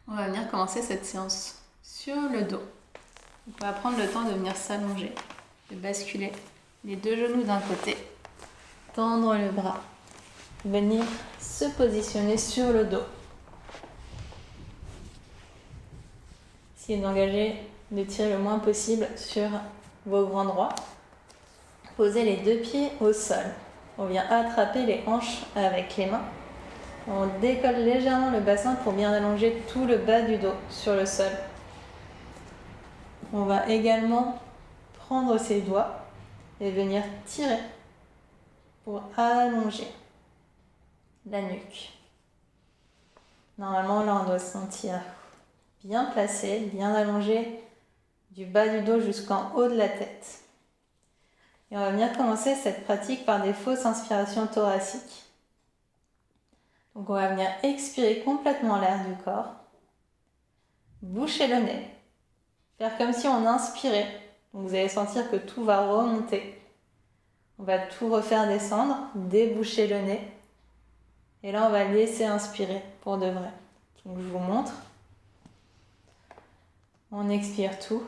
On va venir commencer cette séance sur le dos. On va prendre le temps de venir s'allonger, de basculer les deux genoux d'un côté, tendre le bras, venir se positionner sur le dos. Essayez d'engager, de tirer le moins possible sur vos grands droits. Posez les deux pieds au sol. On vient attraper les hanches avec les mains. On décolle légèrement le bassin pour bien allonger tout le bas du dos sur le sol. On va également prendre ses doigts et venir tirer pour allonger la nuque. Normalement, là, on doit se sentir bien placé, bien allongé du bas du dos jusqu'en haut de la tête. Et on va venir commencer cette pratique par des fausses inspirations thoraciques. Donc on va venir expirer complètement l'air du corps, boucher le nez, faire comme si on inspirait. Donc vous allez sentir que tout va remonter. On va tout refaire descendre, déboucher le nez. Et là on va laisser inspirer pour de vrai. Donc je vous montre. On expire tout.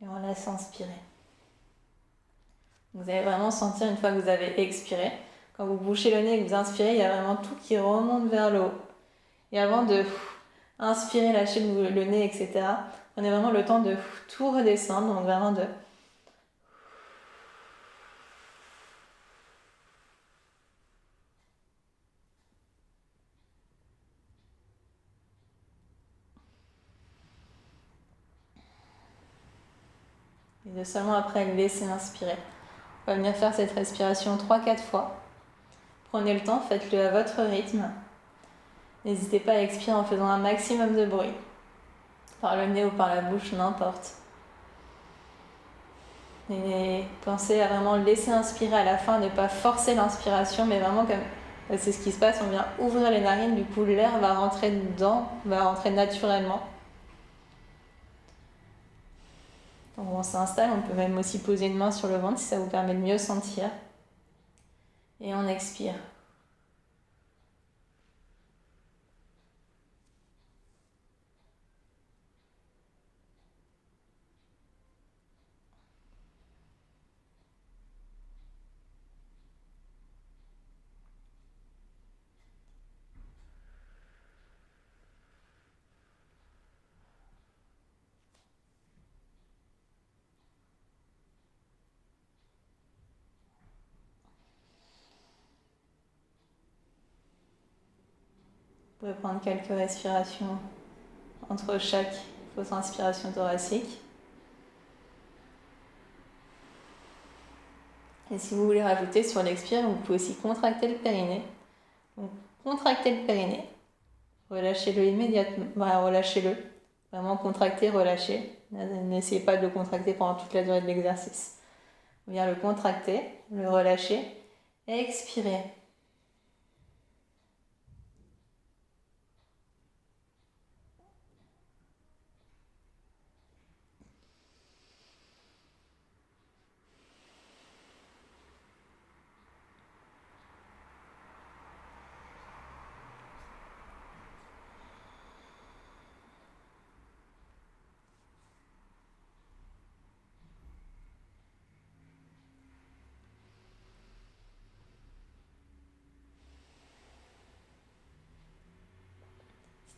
Et on laisse inspirer. Vous allez vraiment sentir une fois que vous avez expiré, quand vous bouchez le nez et que vous inspirez, il y a vraiment tout qui remonte vers le haut. Et avant de inspirer, lâcher le nez, etc., prenez vraiment le temps de tout redescendre, donc vraiment de... Et de seulement après laisser inspirer. On va venir faire cette respiration 3-4 fois. Prenez le temps, faites-le à votre rythme. N'hésitez pas à expirer en faisant un maximum de bruit. Par le nez ou par la bouche, n'importe. Et pensez à vraiment laisser inspirer à la fin, ne pas forcer l'inspiration, mais vraiment comme... C'est ce qui se passe, on vient ouvrir les narines, du coup l'air va rentrer dedans, va rentrer naturellement. Donc on s'installe, on peut même aussi poser une main sur le ventre si ça vous permet de mieux sentir. Et on expire. Vous pouvez prendre quelques respirations entre chaque fausse inspiration thoracique. Et si vous voulez rajouter sur l'expire, vous pouvez aussi contracter le périnée. Donc, contractez le périnée. Relâchez-le immédiatement. Voilà, relâchez-le. Vraiment contracter, relâcher. N'essayez pas de le contracter pendant toute la durée de l'exercice. On vient le contracter, le relâcher et expirer.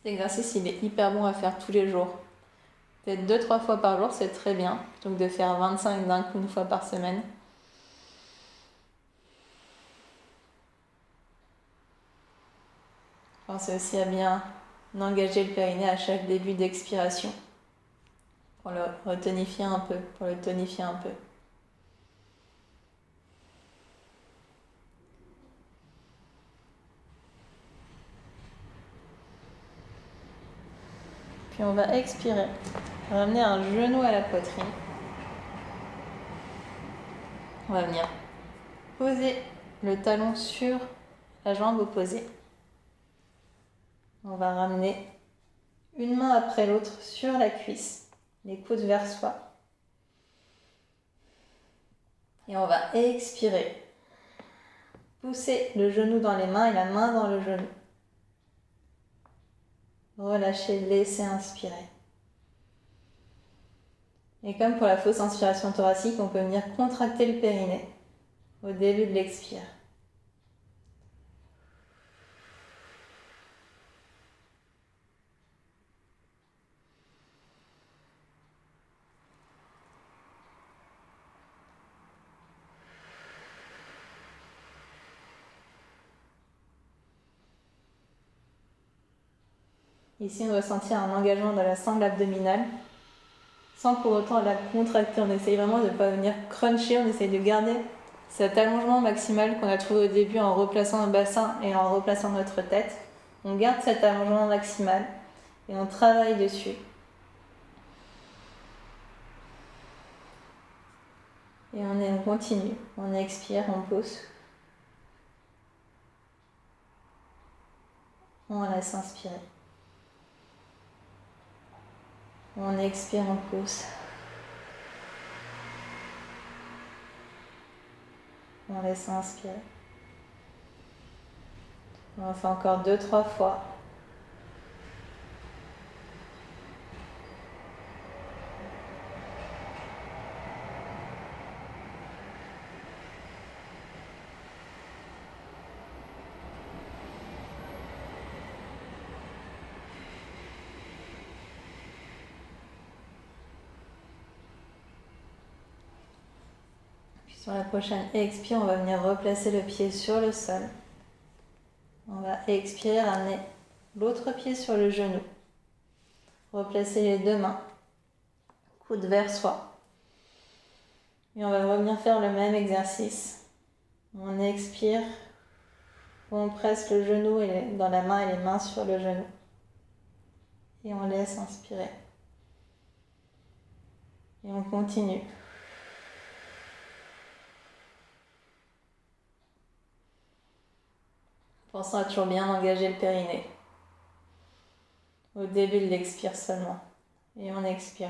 Cet exercice, il est hyper bon à faire tous les jours. Peut-être 2-3 fois par jour, c'est très bien. Donc de faire 25 d'un coup une fois par semaine. Pensez aussi à bien engager le périnée à chaque début d'expiration. Pour le retonifier un peu, pour le tonifier un peu. Puis on va expirer. Ramener un genou à la poitrine. On va venir poser le talon sur la jambe opposée. On va ramener une main après l'autre sur la cuisse, les coudes vers soi. Et on va expirer. Poussez le genou dans les mains et la main dans le genou. Relâchez, laissez inspirer. Et comme pour la fausse inspiration thoracique, on peut venir contracter le périnée au début de l'expire. Ici, on va sentir un engagement dans la sangle abdominale, sans pour autant la contracter. On essaye vraiment de ne pas venir cruncher, on essaye de garder cet allongement maximal qu'on a trouvé au début en replaçant le bassin et en replaçant notre tête. On garde cet allongement maximal et on travaille dessus. Et on continue, on expire, on pousse. On laisse inspirer. On expire, on pousse. On laisse inspirer. On fait encore 2-3 fois. Sur la prochaine expire, on va venir replacer le pied sur le sol. On va expirer, ramener l'autre pied sur le genou. Replacer les deux mains, coude vers soi. Et on va revenir faire le même exercice. On expire, on presse le genou dans la main et les mains sur le genou. Et on laisse inspirer. Et on continue. Pensons à toujours bien engager le périnée. Au début de l'expire seulement. Et on expire.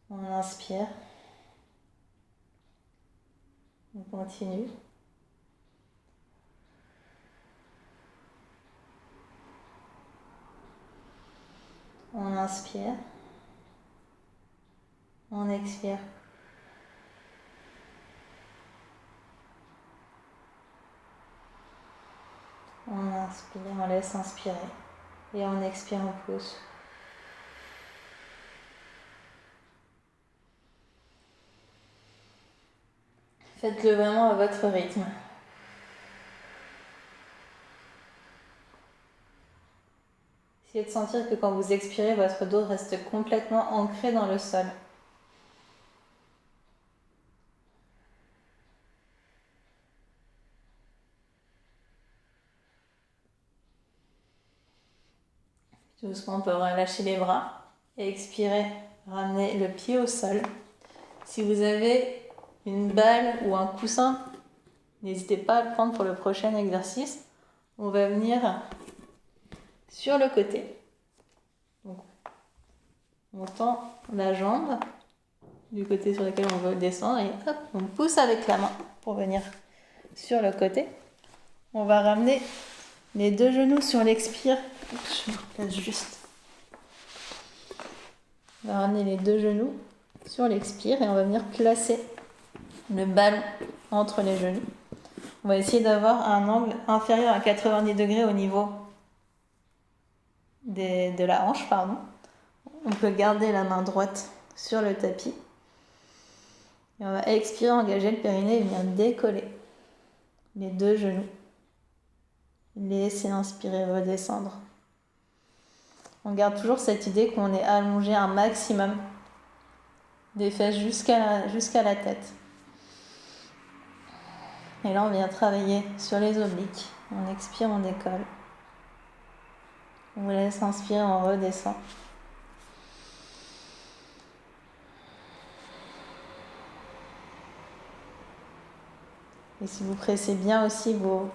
On inspire. On continue. On inspire. On expire. On inspire, on laisse inspirer. Et on expire, on pousse. Faites-le vraiment à votre rythme. Essayez de sentir que quand vous expirez, votre dos reste complètement ancré dans le sol. Doucement, on peut relâcher les bras et expirer, ramener le pied au sol. Si vous avez une balle ou un coussin, n'hésitez pas à le prendre pour le prochain exercice. On va venir sur le côté. Donc, on tend la jambe du côté sur lequel on veut descendre et hop, on pousse avec la main pour venir sur le côté. On va ramener les deux genoux sur l'expire. Je me replace juste. On va ramener les deux genoux sur l'expire et on va venir placer le ballon entre les genoux. On va essayer d'avoir un angle inférieur à 90 degrés au niveau de la hanche, pardon. On peut garder la main droite sur le tapis. Et on va expirer, engager le périnée et venir décoller les deux genoux. Laissez inspirer, redescendre. On garde toujours cette idée qu'on est allongé un maximum des fesses jusqu'à la tête. Et là, on vient travailler sur les obliques. On expire, on décolle. On laisse inspirer, on redescend. Et si vous pressez bien aussi vos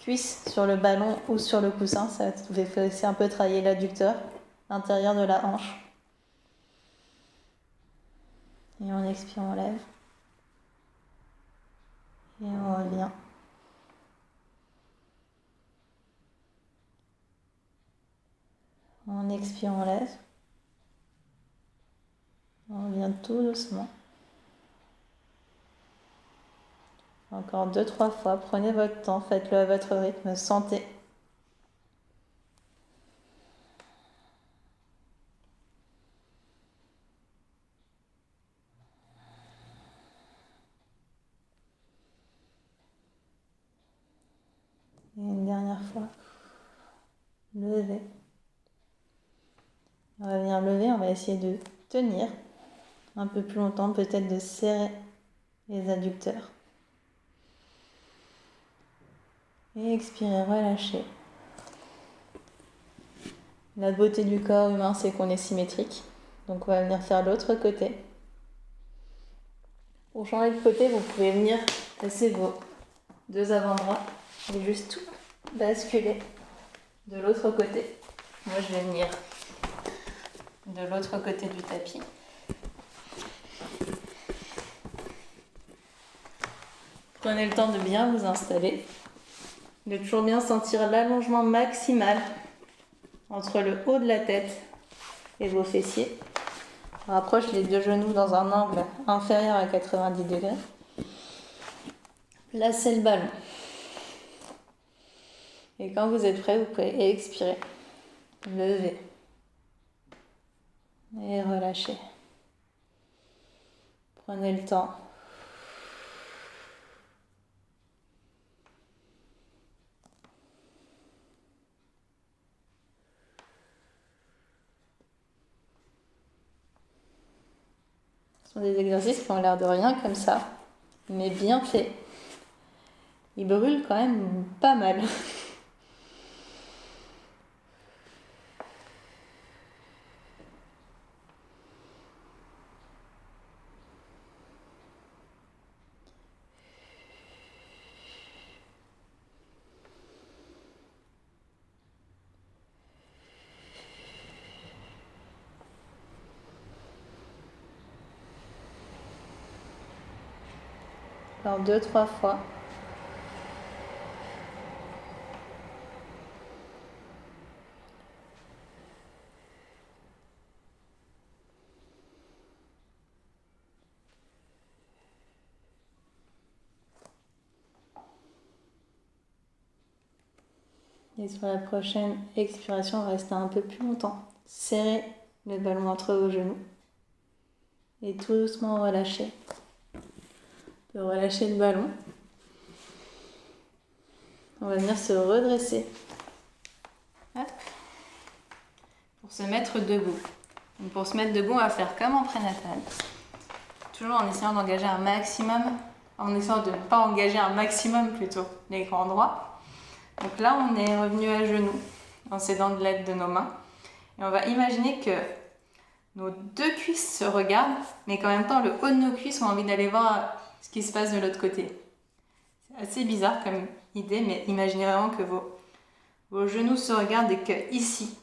cuisses sur le ballon ou sur le coussin, ça va faire aussi un peu travailler l'adducteur, l'intérieur de la hanche. Et on expire, on lève. Et on revient. On expire, on lève. On revient tout doucement. Encore 2-3 fois, prenez votre temps, faites-le à votre rythme, sentez. Et une dernière fois, levez. On va venir lever, on va essayer de tenir un peu plus longtemps, peut-être de serrer les adducteurs. Et expirez, relâchez. La beauté du corps humain, c'est qu'on est symétrique. Donc on va venir faire l'autre côté. Pour changer de côté, vous pouvez venir placer vos deux avant-bras et juste basculer de l'autre côté. Moi, je vais venir de l'autre côté du tapis. Prenez le temps de bien vous installer, de toujours bien sentir l'allongement maximal entre le haut de la tête et vos fessiers. On rapproche les deux genoux dans un angle inférieur à 90 degrés. Placez le ballon. Et quand vous êtes prêt, vous pouvez expirer, lever et relâcher. Prenez le temps. Ce sont des exercices qui ont l'air de rien comme ça, mais bien faits. Ils brûlent quand même pas mal. Alors 2-3 fois. Et sur la prochaine expiration, on va rester un peu plus longtemps. Serrez le ballon entre vos genoux. Et tout doucement relâchez. De relâcher le ballon. On va venir se redresser. Hop. Pour se mettre debout. Donc pour se mettre debout, on va faire comme en prénatal. Toujours en essayant d'engager un maximum, en essayant de ne pas engager un maximum plutôt les grands droits. Donc là, on est revenu à genoux en s'aidant de l'aide de nos mains. Et on va imaginer que nos deux cuisses se regardent, mais qu'en même temps, le haut de nos cuisses, on a envie d'aller voir ce qui se passe de l'autre côté. C'est assez bizarre comme idée, mais imaginez vraiment que vos genoux se regardent et que ici,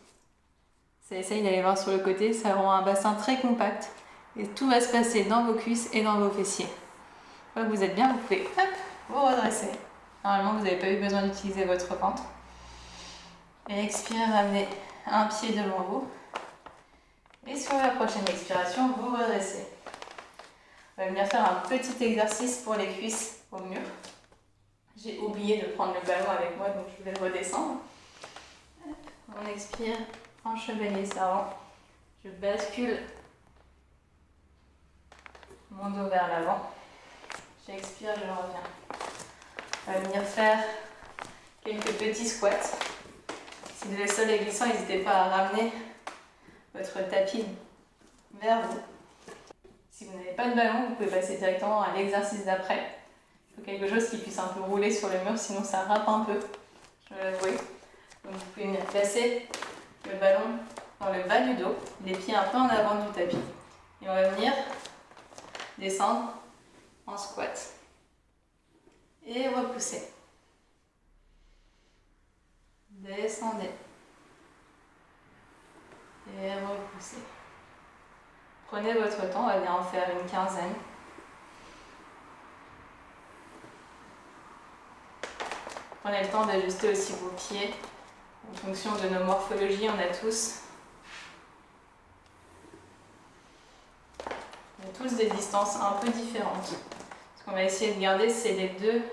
ça essaye d'aller voir sur le côté, ça rend un bassin très compact. Et tout va se passer dans vos cuisses et dans vos fessiers. Une fois que vous êtes bien, vous pouvez hop, vous redresser. Normalement, vous n'avez pas eu besoin d'utiliser votre ventre. Et expirez, ramenez un pied devant vous. Et sur la prochaine expiration, vous redressez. On va venir faire un petit exercice pour les cuisses au mur. J'ai oublié de prendre le ballon avec moi, donc je vais le redescendre. On expire, en chevalier servant. Je bascule mon dos vers l'avant. J'expire, je reviens. On va venir faire quelques petits squats. Si vous êtes sol et glissant, n'hésitez pas à ramener votre tapis vers vous. Si vous n'avez pas de ballon, vous pouvez passer directement à l'exercice d'après. Il faut quelque chose qui puisse un peu rouler sur le mur, sinon ça râpe un peu, je dois l'avouer. Donc vous pouvez venir placer le ballon dans le bas du dos, les pieds un peu en avant du tapis. Et on va venir descendre en squat. Et repoussez. Descendez. Et repoussez. Prenez votre temps, on va bien en faire une quinzaine. Prenez le temps d'ajuster aussi vos pieds. En fonction de nos morphologies, on a tous des distances un peu différentes. Ce qu'on va essayer de garder, c'est les deux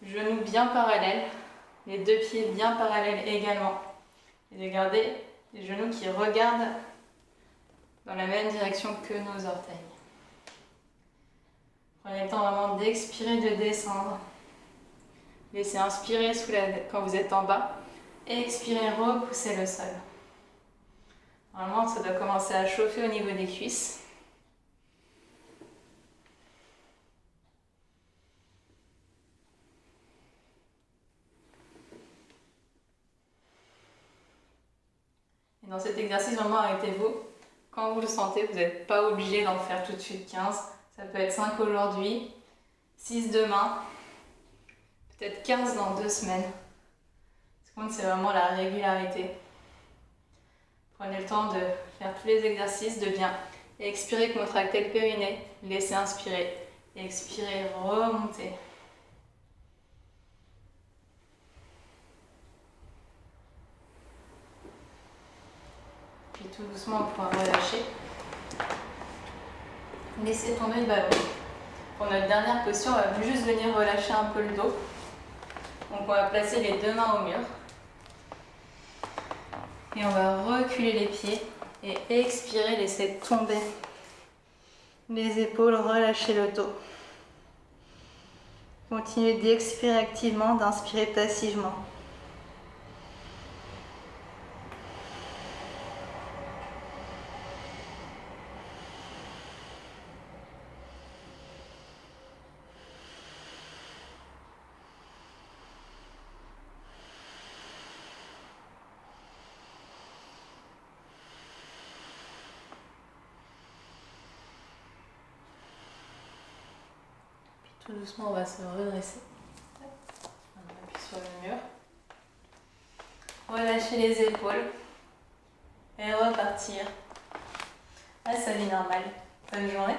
genoux bien parallèles, les deux pieds bien parallèles également. Et de garder les genoux qui regardent dans la même direction que nos orteils. Prenez le temps vraiment d'expirer, de descendre. Laissez inspirer quand vous êtes en bas. Et expirez, repoussez le sol. Normalement, ça doit commencer à chauffer au niveau des cuisses. Et dans cet exercice, vraiment arrêtez-vous. Quand vous le sentez, vous n'êtes pas obligé d'en faire tout de suite 15. Ça peut être 5 aujourd'hui, 6 demain, peut-être 15 dans 2 semaines. Ce qui compte, c'est vraiment la régularité. Prenez le temps de faire tous les exercices, de bien expirer, contracter le périnée, laissez inspirer, expirez, remontez. Puis tout doucement, on pourra relâcher. Laissez tomber le ballon. Pour notre dernière posture, on va juste venir relâcher un peu le dos. Donc on va placer les deux mains au mur. Et on va reculer les pieds et expirer, laisser tomber les épaules, relâcher le dos. Continuez d'expirer activement, d'inspirer passivement. Tout doucement, on va se redresser. On appuie sur le mur. Relâchez les épaules. Et repartir à sa vie normale. Bonne journée.